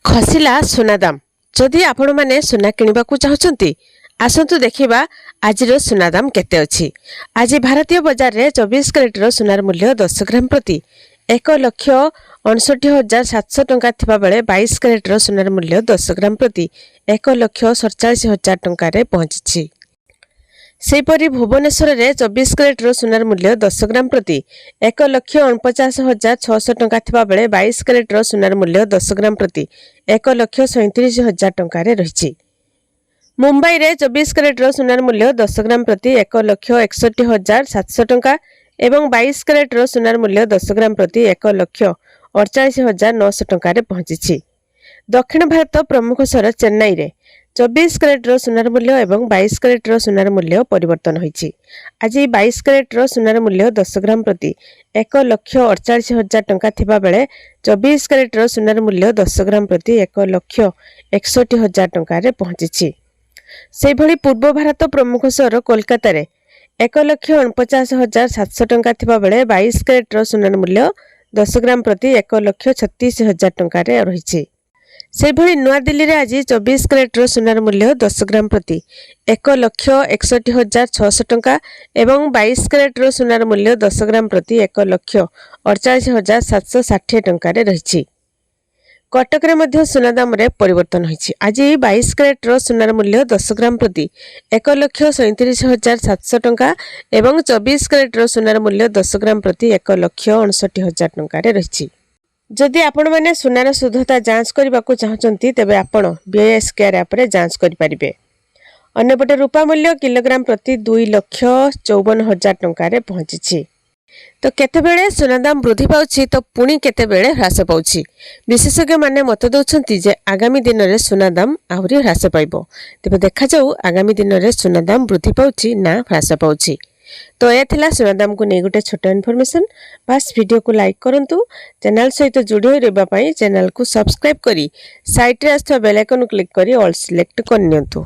खसिला सुना दाम जदि आपण माने सुना किनिबा को चाहछंती आसंतु देखिबा आजिर सुना दाम केते अछि। आज भारतीय बाजार रे 24 कैरेटर सुनार मूल्य 10 ग्राम प्रति 1,59,700 टंका थिबा बेले 22 कैरेटर सुनार मूल्य 10 ग्राम प्रति 1,47,000 टंका रे पहुंचिछि। सेपरि भुवनेश्वर रे 24 कैरेटर सुनार मूल्य 10 ग्राम प्रति 1,49,600 टंका थिबा बेले 22 कैरेटर सुनार मूल्य 10 ग्राम प्रति 1,37,000 टंका रे रहिछि। मुंबई रे 24 कैरेटर सुनार मूल्य 10 ग्राम प्रति 1,61,700 टंका एवं 22 कैरेटर सुनार मूल्य 10 ग्राम प्रति 1,48,900 टंका रे पहुंचिछि। दक्षिण भारत प्रमुख सहर चेन्नई रे 24 कैरेटर सुनार मूल्य एवं 22 कैरेटर सुनार मूल्य परिवर्तन होइछि। आज 22 कैरेटर सुनार मूल्य 10 ग्राम प्रति 1,48,000 टंका थिबा बेले 24 कैरेटर सुनार मूल्य 10 ग्राम प्रति 1,61,000 टंका रे पहुंचिछि। से भली पूर्व भारत प्रमुख सहर कोलकाता रे 1,49,700 टंका थिबा बेले 22 कैरेटर सुनार मूल्य 10 ग्राम प्रति 1,36,000 टंका रे रहिछि। से भली नुआ दिल्ली रे आज 24 कैरेटर सुनार मूल्य 10 ग्राम प्रति 1,61,600 टंका एवं 22 कैरेटर सुनार मूल्य 10 ग्राम प्रति 1,48,760 टंका रे रहिछि। कटक रे मध्य सुना दाम रे परिवर्तन होइछि। आज 22 कैरेटर सुनार मूल्य 10 ग्राम प्रति 1,37,700 टंका एवं 24 कैरेटर सुनार मूल्य 10 ग्राम प्रति 1,59,000 टंका रे रहिछि। जदि आपण माने सुनार शुद्धता जांच करबा को चाहचंती तेबे आपण बीएस केयर ऐप रे जांच करि परिबे। अन्यपटे रूपा मूल्य किलोग्राम प्रति 2,54,000 टंका रे पहुंचिछि। तो केतेबेले सुना दाम वृद्धि पाउछि तो पुणी केतेबेले ह्रास पाउछि। विशेषज्ञ माने मत दउछंती जे आगामी दिन रे सुना दाम आहुरी ह्रास पाइबो। तेबे देखा जाऊ आगामी दिन रे सुना दाम वृद्धि पाउछि ना ह्रास पाउछि। तो यह थिला सुना दाम को नै गुटे छोटा इन्फॉर्मेशन। बस वीडियो को लाइक करंतु, चैनल सहित जोड़ी होई रहबा पई चैनल को सब्सक्राइब करी साइट रे आस्थवा बेल आइकन क्लिक करी ऑल सिलेक्ट करनियंतु।